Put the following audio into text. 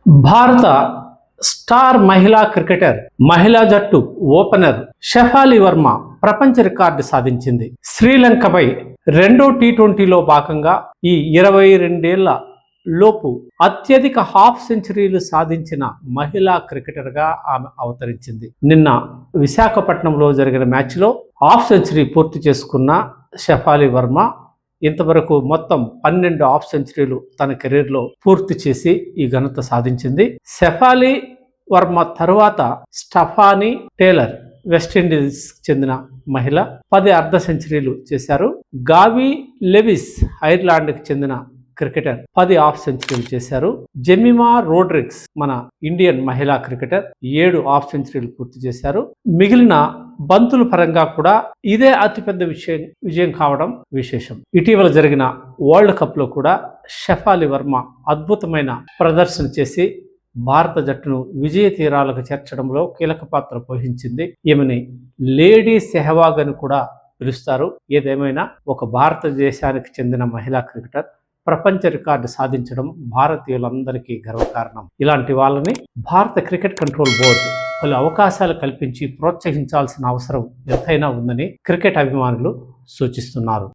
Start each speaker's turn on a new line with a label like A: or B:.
A: భారత స్టార్ మహిళా క్రికెటర్ మహిళా జట్టు ఓపెనర్ షెఫాలి వర్మ ప్రపంచ రికార్డు సాధించింది. శ్రీలంకపై రెండో టీ20లో భాగంగా ఈ 22 లోపు అత్యధిక హాఫ్ సెంచరీలు సాధించిన మహిళా క్రికెటర్గా ఆమె అవతరించింది. నిన్న విశాఖపట్నంలో జరిగిన మ్యాచ్లో హాఫ్ సెంచరీ పూర్తి చేసుకున్న షెఫాలి వర్మ ఇంతవరకు మొత్తం 12 హాఫ్ సెంచరీలు తన కెరీర్లో పూర్తి చేసి ఈ ఘనత సాధించింది. షెఫాలి వర్మ తరువాత స్టెఫానీ టేలర్ వెస్టిండీస్ చెందిన మహిళ 10 అర్ధ సెంచరీలు చేశారు. గావి లెవిస్ ఐర్లాండ్కి చెందిన క్రికెటర్ 10 హాఫ్ సెంచరీలు చేశారు. జెమిమా రోడ్రిగ్స్ మన ఇండియన్ మహిళా క్రికెటర్ 7 హాఫ్ సెంచరీలు పూర్తి చేశారు. మిగిలిన బంతుల పరంగా కూడా ఇదే అతిపెద్ద విజయం కావడం విశేషం. ఇటీవల జరిగిన వరల్డ్ కప్ లో కూడా షెఫాలి వర్మ అద్భుతమైన ప్రదర్శన చేసి భారత జట్టును విజయ తీరాలకు చేర్చడంలో కీలక పాత్ర పోషించింది. ఈమెని లేడీ సెహవాగ్ అని కూడా పిలుస్తారు. ఏదేమైనా ఒక భారతదేశానికి చెందిన మహిళా క్రికెటర్ ప్రపంచ రికార్డు సాధించడం భారతీయులందరికీ గర్వకారణం. ఇలాంటి వాళ్ళని భారత క్రికెట్ కంట్రోల్ బోర్డు పలు అవకాశాలు కల్పించి ప్రోత్సహించాల్సిన అవసరం ఎంతైనా ఉందని క్రికెట్ అభిమానులు సూచిస్తున్నారు.